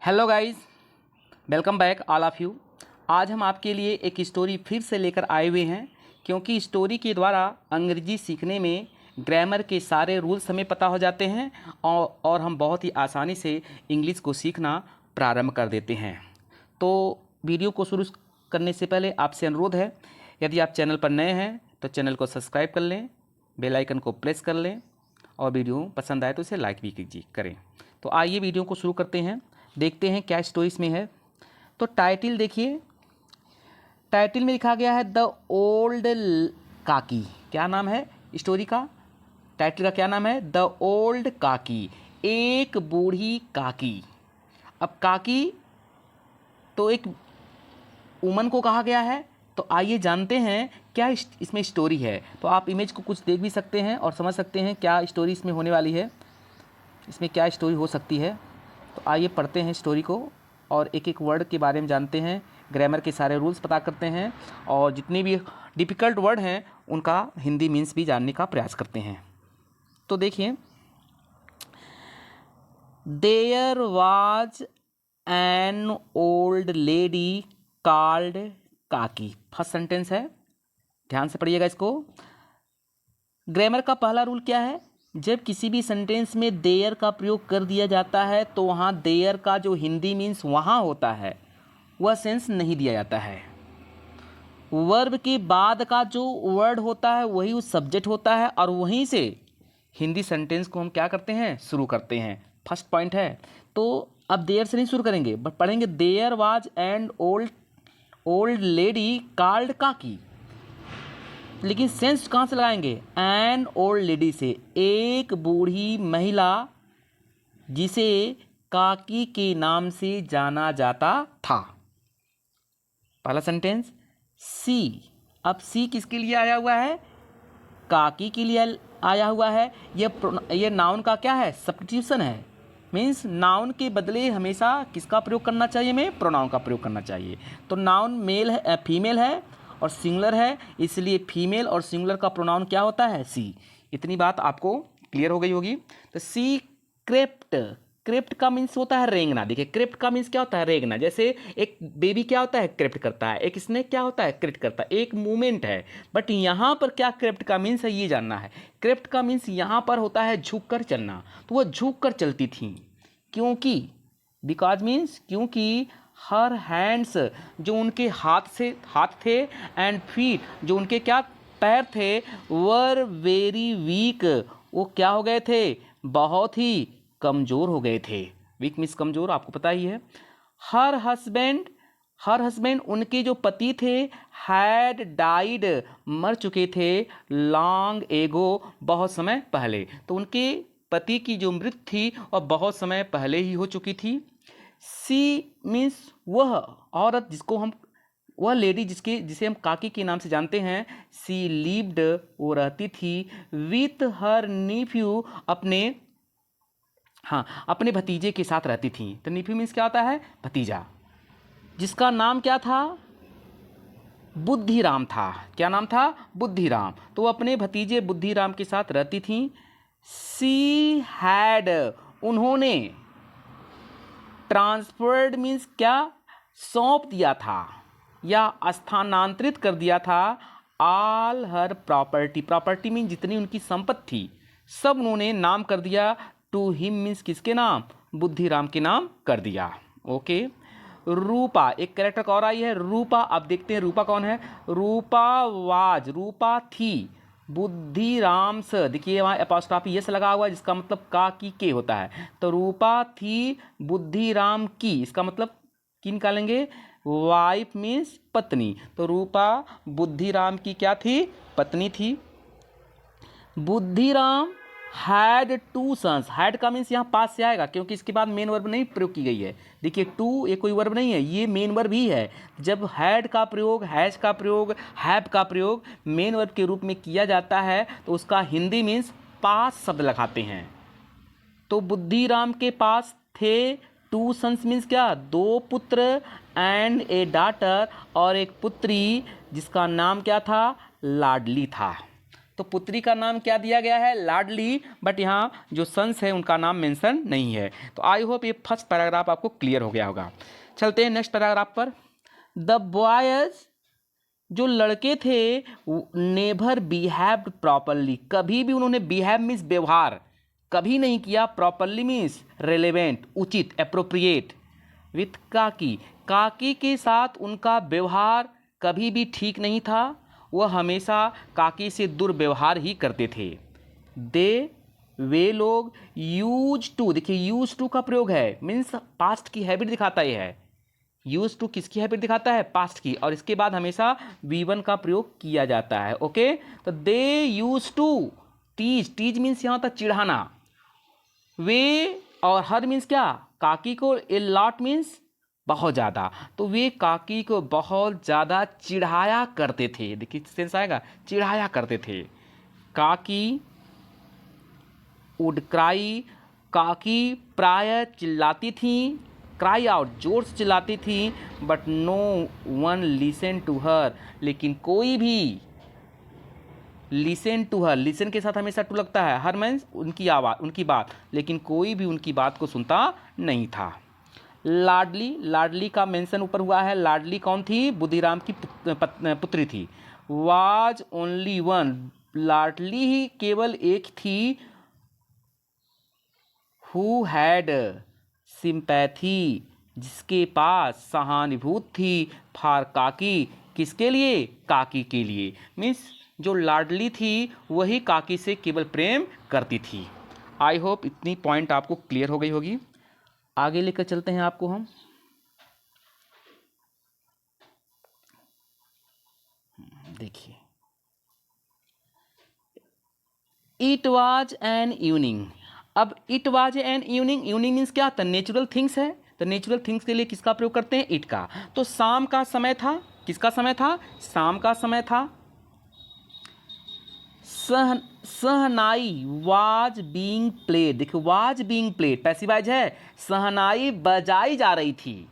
Hello guys, welcome back all of you. आज हम आपके लिए एक स्टोरी फिर से लेकर आए हुए हैं, क्योंकि स्टोरी के द्वारा अंग्रेजी सीखने में ग्रामर के सारे रूल्स हमें पता हो जाते हैं और हम बहुत ही आसानी से इंग्लिश को सीखना प्रारंभ कर देते हैं। तो वीडियो को शुरू करने से पहले आपसे अनुरोध है, यदि आप चैनल पर नए हैं तो चैनल को सब्सक्राइब कर लें, बेल आइकन को प्रेस कर लें और वीडियो पसंद आए तो इसे लाइक भी करें। तो आइए वीडियो को शुरू करते हैं, देखते हैं क्या स्टोरी इसमें है। तो टाइटल देखिए, टाइटल में लिखा गया है द ओल्ड काकी। क्या नाम है स्टोरी का? टाइटल का क्या नाम है? द ओल्ड काकी, एक बूढ़ी काकी। अब काकी तो एक वुमन को कहा गया है, तो आइए जानते हैं क्या इसमें स्टोरी है। तो आप इमेज को कुछ देख भी सकते हैं और समझ सकते हैं क्या स्टोरी इसमें होने वाली है, इसमें क्या स्टोरी हो सकती है। तो आइए पढ़ते हैं स्टोरी को और एक एक वर्ड के बारे में जानते हैं, ग्रामर के सारे रूल्स पता करते हैं और जितने भी डिफ़िकल्ट वर्ड हैं उनका हिंदी मीन्स भी जानने का प्रयास करते हैं। तो देखिए, there was an old lady called Kaki. First sentence है, ध्यान से पढ़िएगा इसको। ग्रामर का पहला रूल क्या है? जब किसी भी सेंटेंस में देयर का प्रयोग कर दिया जाता है तो वहाँ देयर का जो हिंदी मीन्स वहाँ होता है वह सेंस नहीं दिया जाता है। वर्ब के बाद का जो वर्ड होता है वही उस सब्जेक्ट होता है और वहीं से हिंदी सेंटेंस को हम क्या करते हैं, शुरू करते हैं। फर्स्ट पॉइंट है। तो अब देयर से नहीं शुरू करेंगे बट पढ़ेंगे there was an old lady called Kaki. लेकिन सेंस कहाँ से लगाएंगे? एन ओल्ड लेडी से, एक बूढ़ी महिला जिसे काकी के नाम से जाना जाता था। पहला सेंटेंस। सी, अब सी किसके लिए आया हुआ है? काकी के लिए आया हुआ है। ये नाउन का क्या है? सब्स्टिट्यूशन है। मीन्स नाउन के बदले हमेशा किसका प्रयोग करना चाहिए? हमें प्रोनाउन का प्रयोग करना चाहिए। तो नाउन मेल है, फीमेल है और सिंगुलर है, इसलिए फीमेल और सिंगुलर का प्रोनाउन क्या होता है? सी। इतनी बात आपको क्लियर हो गई होगी। तो सी क्रेप्ट, क्रेप्ट का मीन्स होता है रेंगना। देखिए, क्रेप्ट का मीन्स क्या होता है? रेंगना। जैसे एक बेबी क्या होता है? क्रेप्ट करता है। एक स्नेक क्या होता है? क्रेप्ट करता है। एक मूवमेंट है। बट यहाँ पर क्या क्रेप्ट का मीन्स है ये जानना है। क्रेप्ट का मीन्स यहाँ पर होता है झुक कर चलना। तो वह झुक कर चलती थी, क्योंकि बिकॉज मीन्स क्योंकि हर हैंड्स, जो उनके हाथ थे, एंड फीट, जो उनके क्या पैर थे, वर वेरी वीक, वो क्या हो गए थे? बहुत ही कमज़ोर हो गए थे। वीक मीन्स कमज़ोर, आपको पता ही है। हर हस्बैंड उनके जो पति थे, हैड डाइड, मर चुके थे, लॉन्ग एगो, बहुत समय पहले। तो उनके पति की जो मृत्यु थी और बहुत समय पहले ही हो चुकी थी। सी मीन्स वह औरत जिसको हम, वह लेडी जिसे हम काकी के नाम से जानते हैं। सी लिव्ड, वो रहती थी, विथ हर नीफ्यू, अपने भतीजे के साथ रहती थी। तो नीफ्यू मीन्स क्या होता है? भतीजा, जिसका नाम क्या था? बुद्धिराम था। क्या नाम था? बुद्धिराम। तो वो अपने भतीजे बुद्धिराम के साथ रहती थी। सी हैड, उन्होंने, ट्रांसफर्ड मीन्स क्या? सौंप दिया था या स्थानांतरित कर दिया था। ऑल हर प्रॉपर्टी, प्रॉपर्टी मीन्स जितनी उनकी संपत्ति थी सब उन्होंने नाम कर दिया। टू हिम मीन्स किसके नाम? बुद्धिराम के नाम कर दिया। ओके। रूपा, एक कैरेक्टर और आई है रूपा। अब देखते हैं रूपा कौन है। रूपा वाज, रूपा थी, बुद्धिराम से, देखिए वहाँ एपोस्ट्रॉफी यस लगा हुआ है जिसका मतलब का की के होता है। तो रूपा थी बुद्धिराम की, इसका मतलब की निकालेंगे? वाइफ मीन्स पत्नी। तो रूपा बुद्धिराम की क्या थी? पत्नी थी। Budhiram had two sons, had का मीन्स यहाँ पास से आएगा क्योंकि इसके बाद मेन वर्ब नहीं प्रयोग की गई है। देखिए, टू ये कोई वर्ब नहीं है, ये मेन वर्ब ही है। जब हैड का प्रयोग, हैज का प्रयोग, हैव का प्रयोग मेन वर्ब के रूप में किया जाता है तो उसका हिंदी मीन्स पास शब्द लगाते हैं। तो बुद्धिराम के पास थे टू सन्स मीन्स क्या? दो पुत्र, एंड ए डॉटर, और एक पुत्री जिसका नाम क्या था? लाडली था। तो पुत्री का नाम क्या दिया गया है? लाडली, बट यहाँ जो सन्स है उनका नाम मेंशन नहीं है। तो आई होप ये फर्स्ट पैराग्राफ आपको क्लियर हो गया होगा। चलते हैं नेक्स्ट पैराग्राफ पर। द बॉयज, जो लड़के थे, नेवर बिहेव्ड प्रॉपरली, कभी भी उन्होंने बिहेव मीन्स व्यवहार कभी नहीं किया, प्रॉपरली मीन्स रेलेवेंट उचित एप्रोप्रिएट, विथ काकी, काकी के साथ उनका व्यवहार कभी भी ठीक नहीं था, वह हमेशा काकी से दुर्व्यवहार ही करते थे। दे, वे लोग, यूज टू, देखिए यूज टू का प्रयोग है मीन्स पास्ट की हैबिट दिखाता है। यूज टू किसकी हैबिट दिखाता है? पास्ट की, और इसके बाद हमेशा V1 का प्रयोग किया जाता है। ओके, तो they use to tease, tease means यहाँ तक चिढ़ाना, वे और हर मीन्स क्या? काकी को, ए लॉट मीन्स बहुत ज़्यादा, तो वे काकी को बहुत ज़्यादा चिढ़ाया करते थे। देखिए सेंस आएगा, चिढ़ाया करते थे। काकी वुड क्राई, काकी प्राय चिल्लाती थी, क्राई आउट जोर से चिल्लाती थी, but no one listen to her, लेकिन कोई भी, लिसन टू हर, लिसन के साथ हमेशा टू लगता है, हर मीन्स उनकी आवाज़, उनकी बात, लेकिन कोई भी उनकी बात को सुनता नहीं था। लाडली, लाडली का मेंशन ऊपर हुआ है। लाडली कौन थी? बुद्धिराम की पुत्री थी। वाज ओनली वन, लाडली ही केवल एक थी। हु हैड सिंपैथी, जिसके पास सहानुभूति थी, फॉर काकी, किसके लिए? काकी के लिए, मीन्स जो लाडली थी वही काकी से केवल प्रेम करती थी। आई होप इतनी पॉइंट आपको क्लियर हो गई होगी। आगे लेकर चलते हैं आपको हम। देखिए, इट वाज एन इवनिंग। अब it was an evening, evening means क्या? तो नेचुरल थिंग्स है, तो नेचुरल थिंग्स के लिए किसका प्रयोग करते हैं? इट का। तो शाम का समय था, किसका समय था? शाम का समय था। सहनाई वाज बीइंग प्लेड, देखो वाज बीइंग प्लेड पैसिवाइज है, सहनाई बजाई जा रही थी।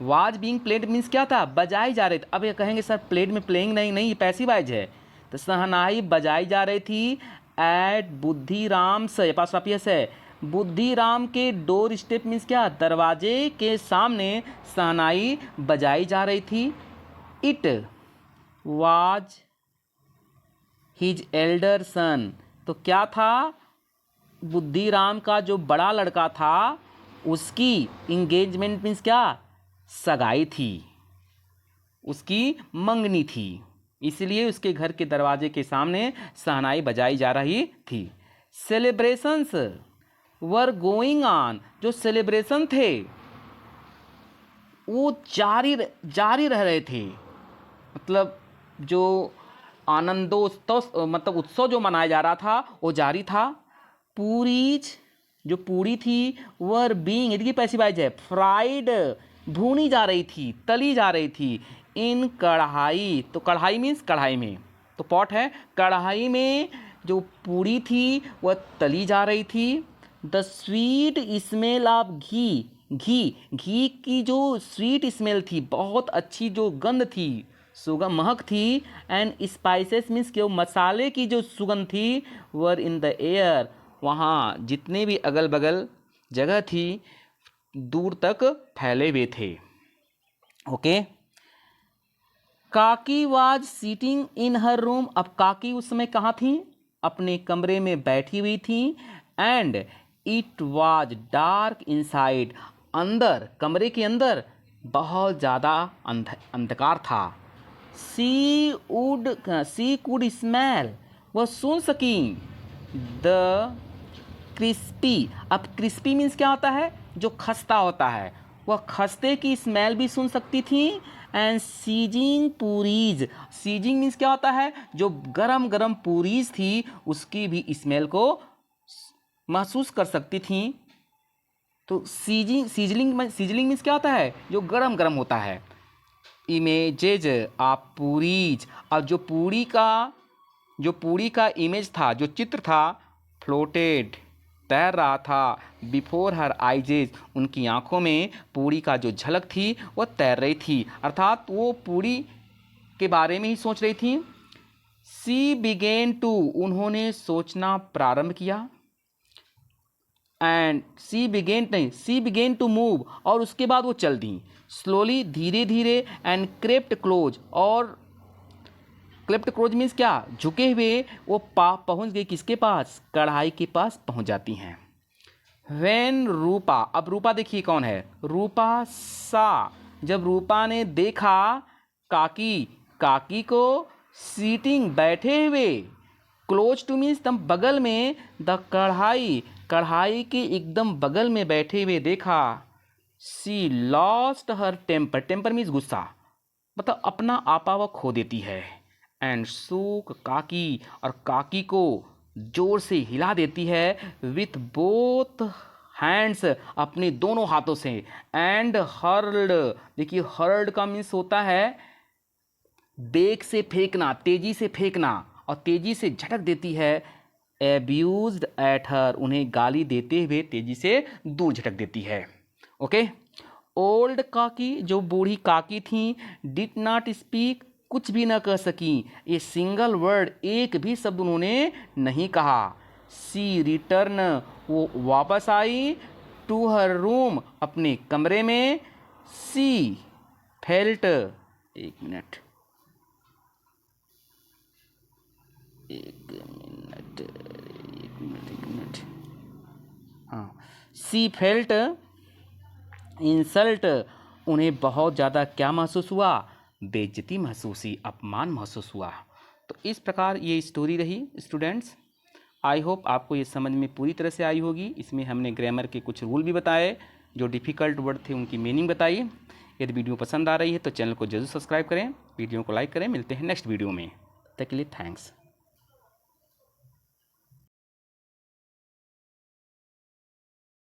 वाज बीइंग प्लेड मीन्स क्या था? बजाई जा रही थी। अब ये कहेंगे सर प्लेड में प्लेइंग नहीं, नहीं, ये पैसिवाइज है। तो सहनाई बजाई जा रही थी एट बुद्धिराम से, पास है, बुद्धिराम के डोर स्टेप मीन्स क्या? दरवाजे के सामने सहनाई बजाई जा रही थी। It was his elder son, तो क्या था? बुद्धिराम का जो बड़ा लड़का था उसकी इंगेजमेंट मीन्स क्या? सगाई थी, उसकी मंगनी थी, इसलिए उसके घर के दरवाजे के सामने शहनाई बजाई जा रही थी। सेलिब्रेशंस वर गोइंग ऑन, जो सेलिब्रेशन थे वो जारी रह रहे थे, मतलब जो आनंदोत्सव, मतलब उत्सव जो मनाया जा रहा था वो जारी था। पूरीज, जो पूरी थी, वर बीइंग, इसकी पैसिवाइज है, फ्राइड, भूनी जा रही थी, तली जा रही थी, इन कढ़ाई, तो कढ़ाई मीन्स कढ़ाई में, तो पॉट है, कढ़ाई में जो पूरी थी वह तली जा रही थी। द स्वीट स्मेल ऑफ घी, घी की जो स्वीट स्मेल थी, बहुत अच्छी जो गंध थी, सुगंध महक थी, एंड स्पाइसेस मीन्स के मसाले की जो सुगंध थी, वर इन द एयर, वहाँ जितने भी अगल बगल जगह थी दूर तक फैले हुए थे। ओके, काकी was seating in her room, अब काकी उस समय कहाँ थी? अपने कमरे में बैठी हुई थी। And it was dark inside, अंदर, कमरे के अंदर बहुत ज़्यादा अंधकार था। सी कुड स्मेल, वह सुन सकी, द क्रिस्पी, अब क्रिस्पी मीन्स क्या होता है? जो खस्ता होता है, वह खस्ते की स्मेल भी सुन सकती थी। And seizing puris, seizing means क्या होता है? जो गरम गरम पूरीज थी उसकी भी स्मेल को महसूस कर सकती थी। तो सीजलिंग मीन्स क्या होता है? जो गरम गरम होता है। इमेजेज ऑफ पूरीज, और जो पूरी का इमेज था, जो चित्र था, फ्लोटेड, तैर रहा था, बिफोर हर आइजेज, उनकी आंखों में पूरी का जो झलक थी वह तैर रही थी, अर्थात वो पूरी के बारे में ही सोच रही थी। सी बिगेन टू, उन्होंने सोचना प्रारंभ किया। And she began to move, और उसके बाद वो चल दी। स्लोली, धीरे धीरे। एंड क्रेप्ट क्लोज, और क्रेप्ट क्लोज मीन्स क्या, झुके हुए वो पहुंच गई किसके पास, कढ़ाई के पास पहुंच जाती हैं। वेन रूपा, अब रूपा देखिए कौन है, रूपा सा, जब रूपा ने देखा काकी को सीटिंग, बैठे हुए, क्लोज टू मीन्स एकदम बगल में, द कढ़ाई के एकदम बगल में बैठे हुए देखा। सी लॉस्ट हर टेम्पर मीन्स गुस्सा, मतलब अपना आपा वह खो देती है। एंड सूक काकी, और काकी को जोर से हिला देती है। विथ बोथ हैंड्स, अपने दोनों हाथों से। एंड हर्ल्ड, देखिए हर्ल्ड का मीन्स होता है बेग से फेंकना, तेजी से फेंकना, और तेजी से झटक देती है। एब्यूज्ड एट हर, उन्हें गाली देते हुए तेजी से दूर झटक देती है। ओके। ओल्ड काकी, जो बूढ़ी काकी थी, डिड नॉट स्पीक, कुछ भी न कह सकी। ए सिंगल वर्ड, एक भी शब्द उन्होंने नहीं कहा। सी रिटर्न, वो वापस आई। टू हर रूम, अपने कमरे में। सी फेल्ट, एक मिनट, हाँ, सी फेल्ट इंसल्ट, उन्हें बहुत ज़्यादा क्या महसूस हुआ, बेइज्जती महसूस हुई, अपमान महसूस हुआ। तो इस प्रकार ये स्टोरी रही स्टूडेंट्स। आई होप आपको ये समझ में पूरी तरह से आई होगी। इसमें हमने ग्रामर के कुछ रूल भी बताए, जो डिफ़िकल्ट वर्ड थे उनकी मीनिंग बताई। यदि वीडियो पसंद आ रही है तो चैनल को जरूर सब्सक्राइब करें, वीडियो को लाइक करें। मिलते हैं नेक्स्ट वीडियो में, तब तक के लिए थैंक्स।